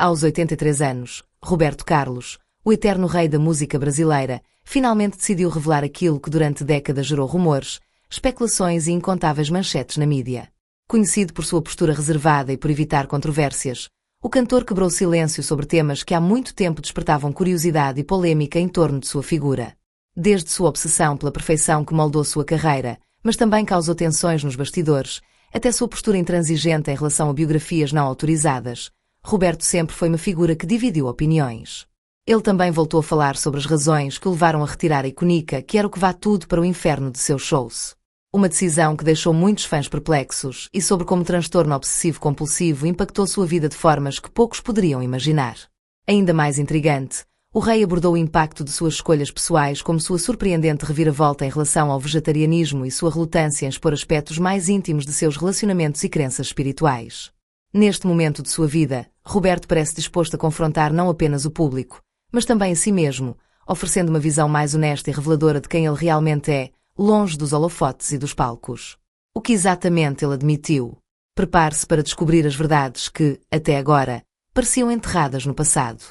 Aos 83 anos, Roberto Carlos, o eterno rei da música brasileira, finalmente decidiu revelar aquilo que durante décadas gerou rumores, especulações e incontáveis manchetes na mídia. Conhecido por sua postura reservada e por evitar controvérsias, o cantor quebrou silêncio sobre temas que há muito tempo despertavam curiosidade e polêmica em torno de sua figura. Desde sua obsessão pela perfeição que moldou sua carreira, mas também causou tensões nos bastidores, até sua postura intransigente em relação a biografias não autorizadas, Roberto sempre foi uma figura que dividiu opiniões. Ele também voltou a falar sobre as razões que o levaram a retirar a icônica Quero que vá tudo para o inferno de seus shows. Uma decisão que deixou muitos fãs perplexos e sobre como o transtorno obsessivo-compulsivo impactou sua vida de formas que poucos poderiam imaginar. Ainda mais intrigante, o rei abordou o impacto de suas escolhas pessoais como sua surpreendente reviravolta em relação ao vegetarianismo e sua relutância em expor aspectos mais íntimos de seus relacionamentos e crenças espirituais. Neste momento de sua vida, Roberto parece disposto a confrontar não apenas o público, mas também a si mesmo, oferecendo uma visão mais honesta e reveladora de quem ele realmente é, longe dos holofotes e dos palcos. O que exatamente ele admitiu? Prepare-se para descobrir as verdades que, até agora, pareciam enterradas no passado.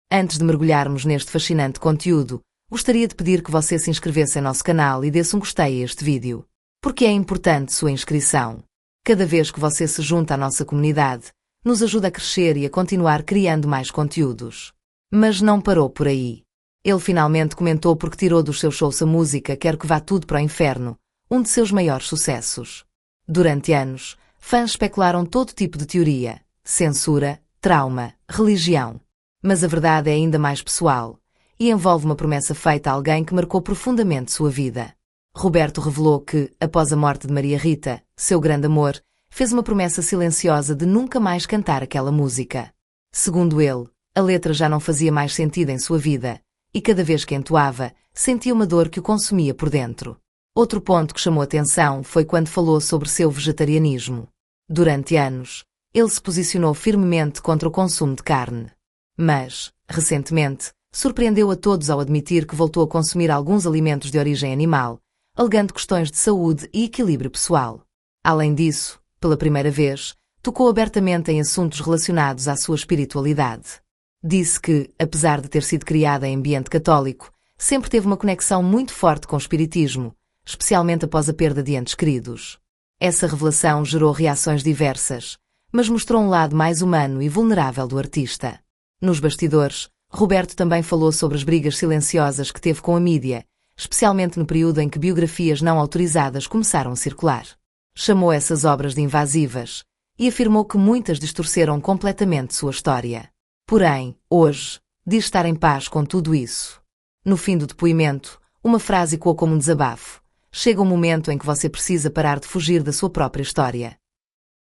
Antes de mergulharmos neste fascinante conteúdo, gostaria de pedir que você se inscrevesse em nosso canal e desse um gostei a este vídeo. Porque é importante sua inscrição. Cada vez que você se junta à nossa comunidade, nos ajuda a crescer e a continuar criando mais conteúdos. Mas não parou por aí. Ele finalmente comentou porque tirou dos seus shows a música Quero que vá tudo para o inferno, um de seus maiores sucessos. Durante anos, fãs especularam todo tipo de teoria, censura, trauma, religião. Mas a verdade é ainda mais pessoal, e envolve uma promessa feita a alguém que marcou profundamente sua vida. Roberto revelou que, após a morte de Maria Rita, seu grande amor, fez uma promessa silenciosa de nunca mais cantar aquela música. Segundo ele, a letra já não fazia mais sentido em sua vida, e cada vez que entoava, sentia uma dor que o consumia por dentro. Outro ponto que chamou atenção foi quando falou sobre seu vegetarianismo. Durante anos, ele se posicionou firmemente contra o consumo de carne. Mas, recentemente, surpreendeu a todos ao admitir que voltou a consumir alguns alimentos de origem animal, alegando questões de saúde e equilíbrio pessoal. Além disso, pela primeira vez, tocou abertamente em assuntos relacionados à sua espiritualidade. Disse que, apesar de ter sido criada em ambiente católico, sempre teve uma conexão muito forte com o espiritismo, especialmente após a perda de entes queridos. Essa revelação gerou reações diversas, mas mostrou um lado mais humano e vulnerável do artista. Nos bastidores, Roberto também falou sobre as brigas silenciosas que teve com a mídia, especialmente no período em que biografias não autorizadas começaram a circular. Chamou essas obras de invasivas e afirmou que muitas distorceram completamente sua história. Porém, hoje, diz estar em paz com tudo isso. No fim do depoimento, uma frase ecoou como um desabafo. Chega um momento em que você precisa parar de fugir da sua própria história.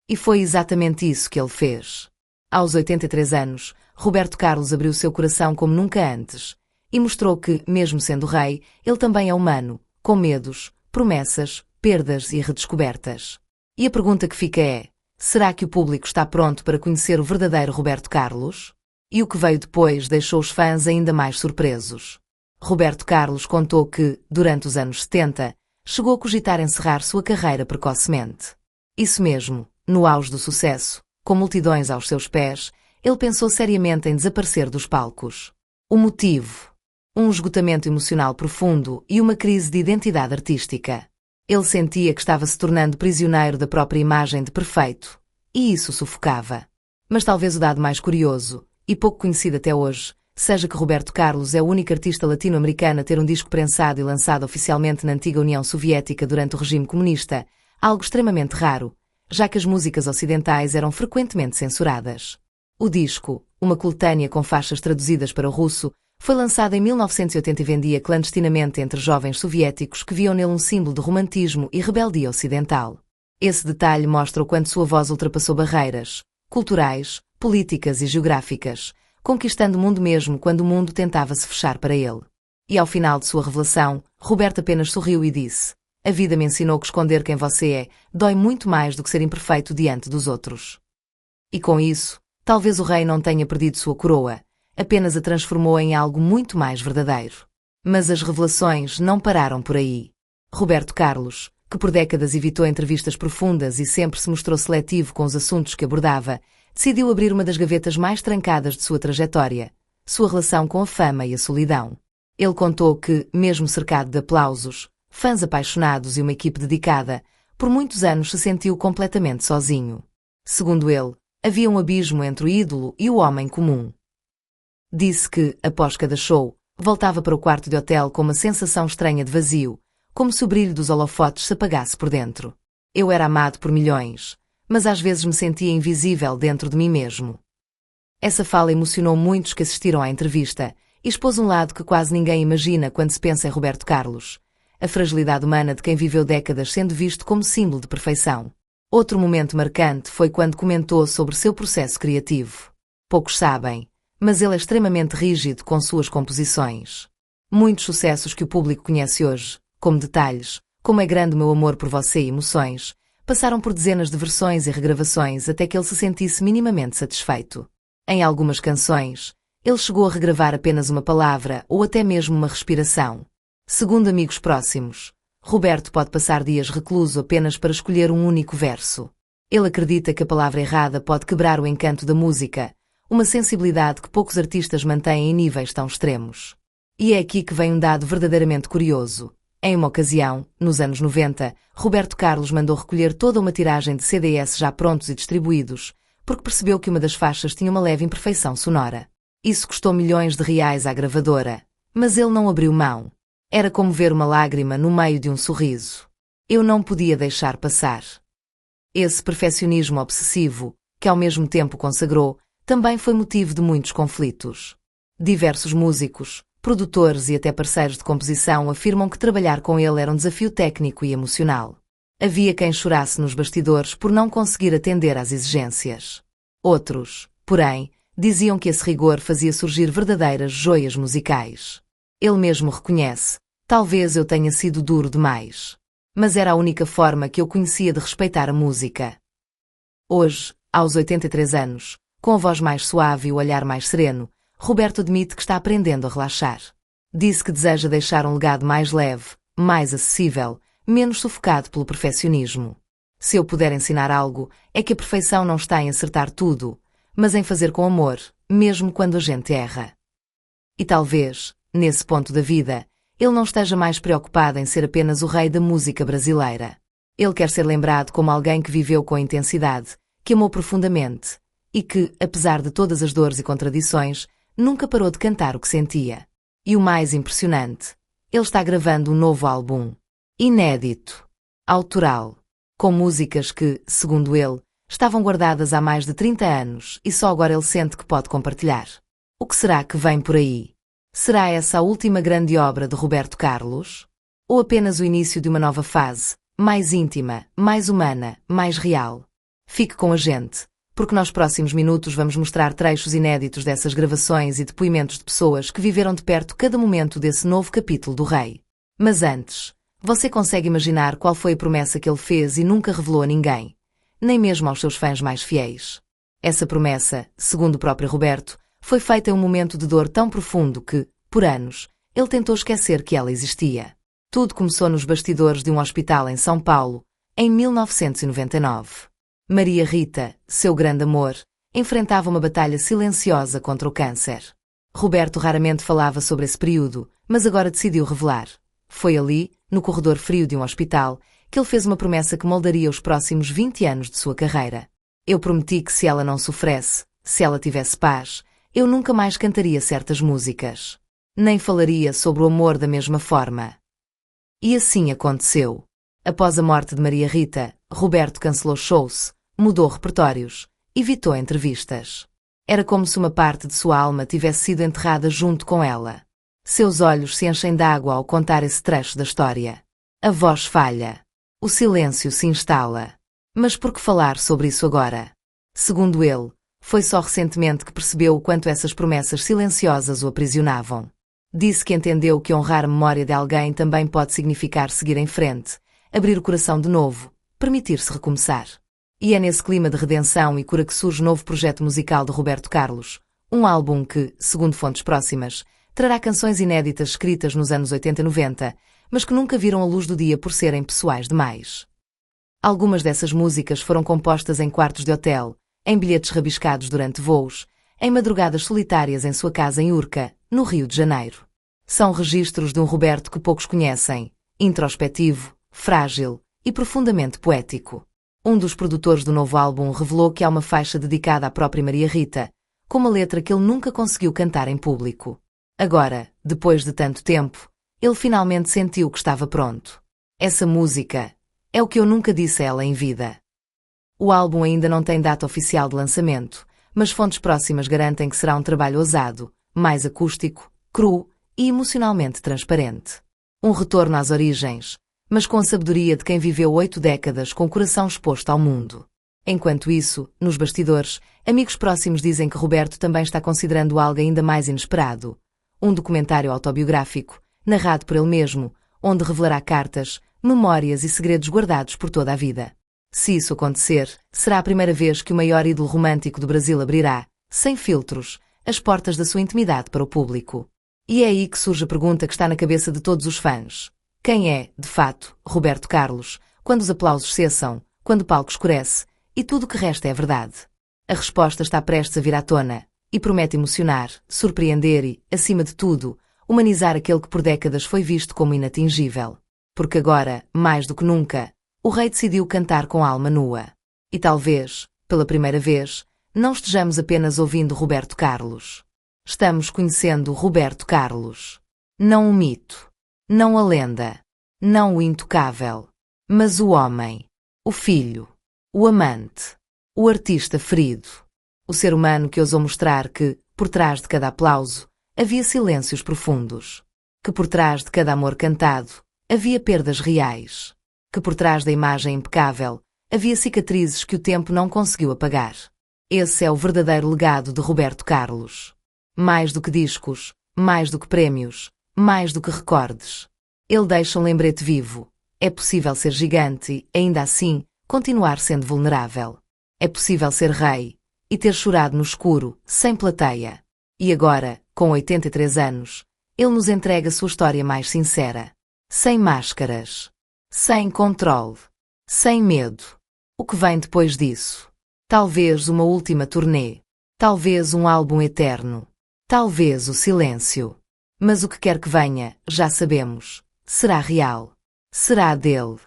E foi exatamente isso que ele fez. Aos 83 anos, Roberto Carlos abriu seu coração como nunca antes e mostrou que, mesmo sendo rei, ele também é humano, com medos, promessas, perdas e redescobertas. E a pergunta que fica é: será que o público está pronto para conhecer o verdadeiro Roberto Carlos? E o que veio depois deixou os fãs ainda mais surpresos. Roberto Carlos contou que, durante os anos 70, chegou a cogitar encerrar sua carreira precocemente. Isso mesmo, no auge do sucesso, com multidões aos seus pés, ele pensou seriamente em desaparecer dos palcos. O motivo? Um esgotamento emocional profundo e uma crise de identidade artística. Ele sentia que estava se tornando prisioneiro da própria imagem de perfeito, e isso o sufocava. Mas talvez o dado mais curioso, e pouco conhecido até hoje, seja que Roberto Carlos é o único artista latino-americano a ter um disco prensado e lançado oficialmente na antiga União Soviética durante o regime comunista, algo extremamente raro, já que as músicas ocidentais eram frequentemente censuradas. O disco, uma coletânea com faixas traduzidas para o russo, foi lançado em 1980 e vendia clandestinamente entre jovens soviéticos que viam nele um símbolo de romantismo e rebeldia ocidental. Esse detalhe mostra o quanto sua voz ultrapassou barreiras culturais, políticas e geográficas, conquistando o mundo mesmo quando o mundo tentava se fechar para ele. E ao final de sua revelação, Roberto apenas sorriu e disse: "A vida me ensinou que esconder quem você é dói muito mais do que ser imperfeito diante dos outros." E com isso, talvez o rei não tenha perdido sua coroa, apenas a transformou em algo muito mais verdadeiro. Mas as revelações não pararam por aí. Roberto Carlos, que por décadas evitou entrevistas profundas e sempre se mostrou seletivo com os assuntos que abordava, decidiu abrir uma das gavetas mais trancadas de sua trajetória, sua relação com a fama e a solidão. Ele contou que, mesmo cercado de aplausos, fãs apaixonados e uma equipe dedicada, por muitos anos se sentiu completamente sozinho. Segundo ele, havia um abismo entre o ídolo e o homem comum. Disse que, após cada show, voltava para o quarto de hotel com uma sensação estranha de vazio, como se o brilho dos holofotes se apagasse por dentro. Eu era amado por milhões, mas às vezes me sentia invisível dentro de mim mesmo. Essa fala emocionou muitos que assistiram à entrevista e expôs um lado que quase ninguém imagina quando se pensa em Roberto Carlos, a fragilidade humana de quem viveu décadas sendo visto como símbolo de perfeição. Outro momento marcante foi quando comentou sobre seu processo criativo. Poucos sabem, mas ele é extremamente rígido com suas composições. Muitos sucessos que o público conhece hoje, como Detalhes, Como é Grande o Meu Amor por Você e Emoções, passaram por dezenas de versões e regravações até que ele se sentisse minimamente satisfeito. Em algumas canções, ele chegou a regravar apenas uma palavra ou até mesmo uma respiração. Segundo amigos próximos, Roberto pode passar dias recluso apenas para escolher um único verso. Ele acredita que a palavra errada pode quebrar o encanto da música, uma sensibilidade que poucos artistas mantêm em níveis tão extremos. E é aqui que vem um dado verdadeiramente curioso. Em uma ocasião, nos anos 90, Roberto Carlos mandou recolher toda uma tiragem de CDs já prontos e distribuídos, porque percebeu que uma das faixas tinha uma leve imperfeição sonora. Isso custou milhões de reais à gravadora, mas ele não abriu mão. Era como ver uma lágrima no meio de um sorriso. Eu não podia deixar passar. Esse perfeccionismo obsessivo, que ao mesmo tempo consagrou, também foi motivo de muitos conflitos. Diversos músicos, produtores e até parceiros de composição afirmam que trabalhar com ele era um desafio técnico e emocional. Havia quem chorasse nos bastidores por não conseguir atender às exigências. Outros, porém, diziam que esse rigor fazia surgir verdadeiras joias musicais. Ele mesmo reconhece: talvez eu tenha sido duro demais. Mas era a única forma que eu conhecia de respeitar a música. Hoje, aos 83 anos, com a voz mais suave e o olhar mais sereno, Roberto admite que está aprendendo a relaxar. Disse que deseja deixar um legado mais leve, mais acessível, menos sufocado pelo perfeccionismo. Se eu puder ensinar algo, é que a perfeição não está em acertar tudo, mas em fazer com amor, mesmo quando a gente erra. E talvez, nesse ponto da vida, ele não esteja mais preocupado em ser apenas o rei da música brasileira. Ele quer ser lembrado como alguém que viveu com intensidade, que amou profundamente, e que, apesar de todas as dores e contradições, nunca parou de cantar o que sentia. E o mais impressionante, ele está gravando um novo álbum. Inédito. Autoral. Com músicas que, segundo ele, estavam guardadas há mais de 30 anos e só agora ele sente que pode compartilhar. O que será que vem por aí? Será essa a última grande obra de Roberto Carlos? Ou apenas o início de uma nova fase, mais íntima, mais humana, mais real? Fique com a gente, porque nos próximos minutos vamos mostrar trechos inéditos dessas gravações e depoimentos de pessoas que viveram de perto cada momento desse novo capítulo do Rei. Mas antes, você consegue imaginar qual foi a promessa que ele fez e nunca revelou a ninguém, nem mesmo aos seus fãs mais fiéis? Essa promessa, segundo o próprio Roberto, foi feita em um momento de dor tão profundo que, por anos, ele tentou esquecer que ela existia. Tudo começou nos bastidores de um hospital em São Paulo, em 1999. Maria Rita, seu grande amor, enfrentava uma batalha silenciosa contra o câncer. Roberto raramente falava sobre esse período, mas agora decidiu revelar. Foi ali, no corredor frio de um hospital, que ele fez uma promessa que moldaria os próximos 20 anos de sua carreira. Eu prometi que se ela não sofresse, se ela tivesse paz, eu nunca mais cantaria certas músicas. Nem falaria sobre o amor da mesma forma. E assim aconteceu. Após a morte de Maria Rita, Roberto cancelou shows, mudou repertórios, evitou entrevistas. Era como se uma parte de sua alma tivesse sido enterrada junto com ela. Seus olhos se enchem d'água ao contar esse trecho da história. A voz falha. O silêncio se instala. Mas por que falar sobre isso agora? Segundo ele, foi só recentemente que percebeu o quanto essas promessas silenciosas o aprisionavam. Disse que entendeu que honrar a memória de alguém também pode significar seguir em frente, abrir o coração de novo, permitir-se recomeçar. E é nesse clima de redenção e cura que surge o novo projeto musical de Roberto Carlos, um álbum que, segundo fontes próximas, trará canções inéditas escritas nos anos 80 e 90, mas que nunca viram a luz do dia por serem pessoais demais. Algumas dessas músicas foram compostas em quartos de hotel, em bilhetes rabiscados durante voos, em madrugadas solitárias em sua casa em Urca, no Rio de Janeiro. São registros de um Roberto que poucos conhecem, introspectivo, frágil e profundamente poético. Um dos produtores do novo álbum revelou que há uma faixa dedicada à própria Maria Rita, com uma letra que ele nunca conseguiu cantar em público. Agora, depois de tanto tempo, ele finalmente sentiu que estava pronto. Essa música é o que eu nunca disse a ela em vida. O álbum ainda não tem data oficial de lançamento, mas fontes próximas garantem que será um trabalho ousado, mais acústico, cru e emocionalmente transparente. Um retorno às origens, mas com a sabedoria de quem viveu 8 décadas com o coração exposto ao mundo. Enquanto isso, nos bastidores, amigos próximos dizem que Roberto também está considerando algo ainda mais inesperado. Um documentário autobiográfico, narrado por ele mesmo, onde revelará cartas, memórias e segredos guardados por toda a vida. Se isso acontecer, será a primeira vez que o maior ídolo romântico do Brasil abrirá, sem filtros, as portas da sua intimidade para o público. E é aí que surge a pergunta que está na cabeça de todos os fãs. Quem é, de fato, Roberto Carlos, quando os aplausos cessam, quando o palco escurece, e tudo o que resta é verdade? A resposta está prestes a vir à tona, e promete emocionar, surpreender e, acima de tudo, humanizar aquele que por décadas foi visto como inatingível. Porque agora, mais do que nunca, o rei decidiu cantar com a alma nua. E talvez, pela primeira vez, não estejamos apenas ouvindo Roberto Carlos. Estamos conhecendo Roberto Carlos. Não o mito, não a lenda, não o intocável, mas o homem, o filho, o amante, o artista ferido, o ser humano que ousou mostrar que, por trás de cada aplauso, havia silêncios profundos, que por trás de cada amor cantado, havia perdas reais, que por trás da imagem impecável, havia cicatrizes que o tempo não conseguiu apagar. Esse é o verdadeiro legado de Roberto Carlos. Mais do que discos, mais do que prémios, mais do que recordes. Ele deixa um lembrete vivo. É possível ser gigante e, ainda assim, continuar sendo vulnerável. É possível ser rei e ter chorado no escuro, sem plateia. E agora, com 83 anos, ele nos entrega sua história mais sincera. Sem máscaras. Sem controle. Sem medo. O que vem depois disso? Talvez uma última turnê. Talvez um álbum eterno. Talvez o silêncio. Mas o que quer que venha, já sabemos. Será real. Será dele.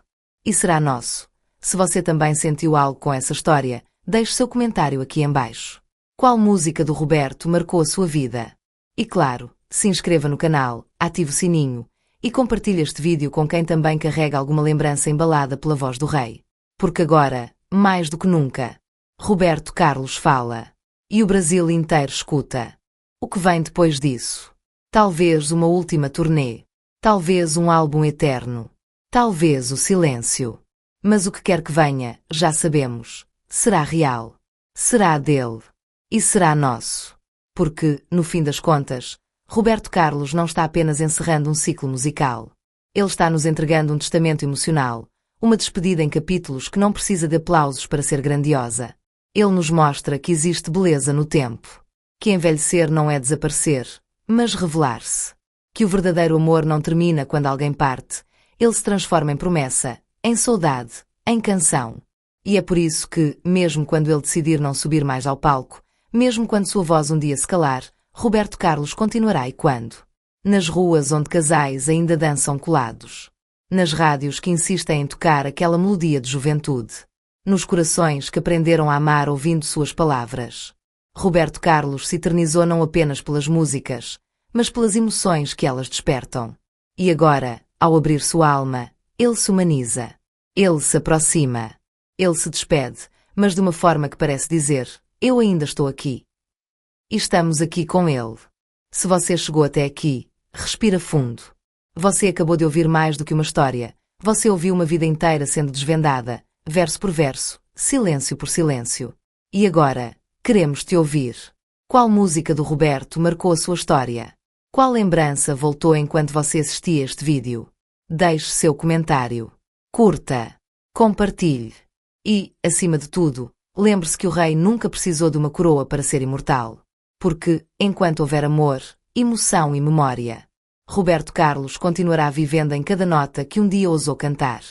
E será nosso. Se você também sentiu algo com essa história, deixe seu comentário aqui embaixo. Qual música do Roberto marcou a sua vida? E claro, se inscreva no canal, ative o sininho e compartilhe este vídeo com quem também carrega alguma lembrança embalada pela voz do rei. Porque agora, mais do que nunca, Roberto Carlos fala. E o Brasil inteiro escuta. O que vem depois disso? Talvez uma última turnê. Talvez um álbum eterno. Talvez o silêncio. Mas o que quer que venha, já sabemos. Será real. Será dele. E será nosso. Porque, no fim das contas, Roberto Carlos não está apenas encerrando um ciclo musical. Ele está nos entregando um testamento emocional, uma despedida em capítulos que não precisa de aplausos para ser grandiosa. Ele nos mostra que existe beleza no tempo. Que envelhecer não é desaparecer, mas revelar-se. Que o verdadeiro amor não termina quando alguém parte. Ele se transforma em promessa, em saudade, em canção. E é por isso que, mesmo quando ele decidir não subir mais ao palco, mesmo quando sua voz um dia se calar, Roberto Carlos continuará ecoando. Nas ruas onde casais ainda dançam colados. Nas rádios que insistem em tocar aquela melodia de juventude. Nos corações que aprenderam a amar ouvindo suas palavras. Roberto Carlos se eternizou não apenas pelas músicas, mas pelas emoções que elas despertam. E agora, ao abrir sua alma, ele se humaniza. Ele se aproxima. Ele se despede, mas de uma forma que parece dizer, eu ainda estou aqui. E estamos aqui com ele. Se você chegou até aqui, respira fundo. Você acabou de ouvir mais do que uma história. Você ouviu uma vida inteira sendo desvendada, verso por verso, silêncio por silêncio. E agora, queremos te ouvir. Qual música do Roberto marcou a sua história? Qual lembrança voltou enquanto você assistia este vídeo? Deixe seu comentário. Curta. Compartilhe. E, acima de tudo, lembre-se que o rei nunca precisou de uma coroa para ser imortal. Porque, enquanto houver amor, emoção e memória, Roberto Carlos continuará vivendo em cada nota que um dia ousou cantar.